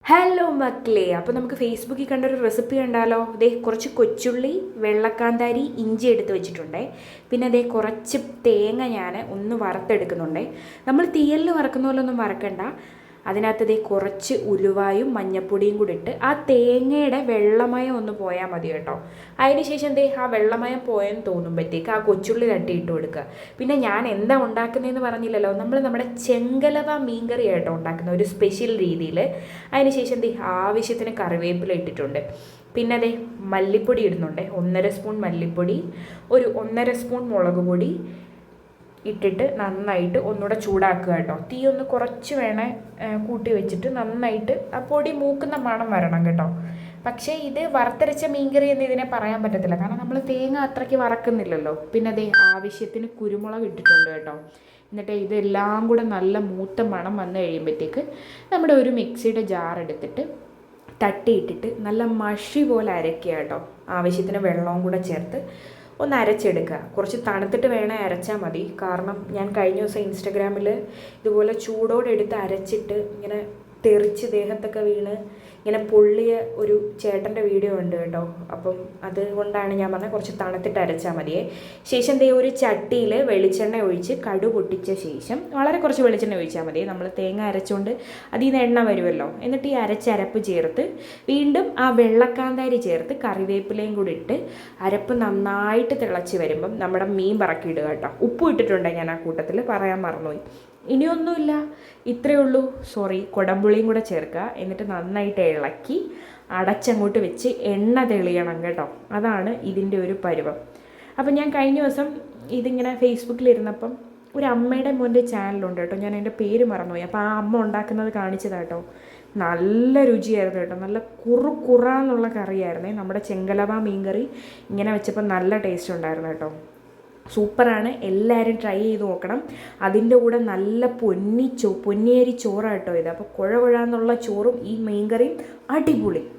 Hello മക്കളെ, അപ്പോൾ നമുക്ക് ഫേസ്ബുക്കിൽ കണ്ടൊരു റെസിപ്പി കണ്ടാലോ? ദേ കുറച്ച് കൊച്ചുള്ളി, വെള്ളക്കാന്താരി, ഇഞ്ചി എടുത്ത് വെച്ചിട്ടുണ്ടേ. പിന്നെ അതേ കുറച്ച് തേങ്ങ ഞാൻ ഒന്ന് വറുത്തെടുക്കുന്നുണ്ടേ. നമ്മൾ തീയലിൽ വറക്കുന്ന പോലെ ഒന്നും വറക്കണ്ട. അതിനകത്ത് ദേ കുറച്ച് ഉലുവായും മഞ്ഞപ്പൊടിയും കൂടി ഇട്ട് ആ തേങ്ങയുടെ വെള്ളമയം ഒന്ന് പോയാൽ മതി കേട്ടോ. അതിന് ശേഷം ദേ ആ വെള്ളമയം പോയെന്ന് തോന്നുമ്പോഴത്തേക്ക് ആ കൊച്ചുള്ളി തട്ടിയിട്ട് കൊടുക്കുക. പിന്നെ ഞാൻ എന്താ ഉണ്ടാക്കുന്നതെന്ന് പറഞ്ഞില്ലല്ലോ, നമ്മുടെ ചെങ്കലവ മീൻകറി ആയിട്ടോ ഉണ്ടാക്കുന്ന ഒരു സ്പെഷ്യൽ രീതിയിൽ. അതിന് ശേഷം ദേ ആവശ്യത്തിന് കറിവേപ്പില ഇട്ടിട്ടുണ്ട്. പിന്നെ അതേ മല്ലിപ്പൊടി ഇടുന്നുണ്ട്. 1.5 സ്പൂൺ മല്ലിപ്പൊടി, ഒരു 1.5 സ്പൂൺ മുളക് പൊടി ഇട്ടിട്ട് നന്നായിട്ട് ഒന്നുകൂടെ ചൂടാക്കുക കേട്ടോ. തീ ഒന്ന് കുറച്ച് വേണേ കൂട്ടി വെച്ചിട്ട് നന്നായിട്ട് ആ പൊടി മൂക്കുന്ന മണം വരണം കേട്ടോ. പക്ഷേ ഇത് വറുത്തരച്ച മീൻകറി എന്ന് ഇതിനെ പറയാൻ പറ്റത്തില്ല, കാരണം നമ്മൾ തേങ്ങ അത്രയ്ക്ക് വറക്കുന്നില്ലല്ലോ. പിന്നെ അതേ ആവശ്യത്തിന് കുരുമുളക് ഇട്ടിട്ടുണ്ട് കേട്ടോ. എന്നിട്ട് ഇതെല്ലാം കൂടെ നല്ല മൂത്ത മണം വന്നു കഴിയുമ്പോഴത്തേക്ക് നമ്മുടെ ഒരു മിക്സിയുടെ ജാർ എടുത്തിട്ട് തട്ടിയിട്ടിട്ട് നല്ല മഷി പോലെ അരയ്ക്കുക കേട്ടോ. ആവശ്യത്തിന് വെള്ളവും കൂടെ ചേർത്ത് ഒന്ന് അരച്ചെടുക്കുക. കുറച്ച് തണുത്തിട്ട് വേണേൽ അരച്ചാൽ മതി, കാരണം ഞാൻ കഴിഞ്ഞ ദിവസം ഇൻസ്റ്റഗ്രാമിൽ ഇതുപോലെ ചൂടോടെ എടുത്ത് അരച്ചിട്ട് ഇങ്ങനെ തെറിച്ച് ദേഹത്തൊക്കെ വീണ് ഇങ്ങനെ പൊള്ളിയ ഒരു ചേട്ടൻ്റെ വീഡിയോ ഉണ്ട് കേട്ടോ. അപ്പം അതുകൊണ്ടാണ് ഞാൻ പറഞ്ഞത് കുറച്ച് തണുത്തിട്ട് അരച്ചാൽ മതിയേ. ശേഷം ദേ ഒരു ചട്ടിയിൽ വെളിച്ചെണ്ണ ഒഴിച്ച് കടു പൊട്ടിച്ച ശേഷം വളരെ കുറച്ച് വെളിച്ചെണ്ണ ഒഴിച്ചാൽ മതി. നമ്മൾ തേങ്ങ അരച്ചുകൊണ്ട് അതിൽ നിന്ന് എണ്ണ വരുമല്ലോ. എന്നിട്ട് ഈ അരച്ചരപ്പ് ചേർത്ത് വീണ്ടും ആ വെള്ളക്കാന്താരി ചേർത്ത് കറിവേപ്പിലയും കൂടി ഇട്ട് അരപ്പ് നന്നായിട്ട് തിളച്ച് വരുമ്പം നമ്മുടെ മീൻ പറക്കിയിടുക കേട്ടോ. ഉപ്പ് ഇട്ടിട്ടുണ്ട് ഞാൻ ആ കൂട്ടത്തിൽ, പറയാൻ മറന്നുപോയി. ഇനിയൊന്നുമില്ല, ഇത്രയേ ഉള്ളൂ. കുടംപുളിയും കൂടെ ചേർക്കുക. എന്നിട്ട് നന്നായിട്ട് ഇളക്കി അടച്ചങ്ങോട്ട് വെച്ച് എണ്ണ തെളിയണം കേട്ടോ. അതാണ് ഇതിൻ്റെ ഒരു പരുവം. അപ്പം ഞാൻ കഴിഞ്ഞ ദിവസം ഇതിങ്ങനെ ഫേസ്ബുക്കിലിരുന്നപ്പം ഒരു അമ്മയുടെ മോൻ്റെ ചാനലുണ്ട് കേട്ടോ, ഞാൻ അതിൻ്റെ പേര് മറന്നുപോയി. അപ്പോൾ ആ അമ്മ ഉണ്ടാക്കുന്നത് കാണിച്ചതാട്ടോ. നല്ല രുചിയായിരുന്നു കേട്ടോ. നല്ല കുറാന്നുള്ള കറിയായിരുന്നേ. നമ്മുടെ ചെങ്കലവ മീൻകറി ഇങ്ങനെ വെച്ചപ്പോൾ നല്ല ടേസ്റ്റ് ഉണ്ടായിരുന്നു കേട്ടോ. സൂപ്പറാണ്, എല്ലാവരും ട്രൈ ചെയ്ത് നോക്കണം. അതിൻ്റെ കൂടെ നല്ല പൊന്നിയരി ചോറാണ് കേട്ടോ ഇത്. അപ്പോൾ കുഴ കുഴാന്നുള്ള ചോറും ഈ മീൻകറിയും അടിപൊളി.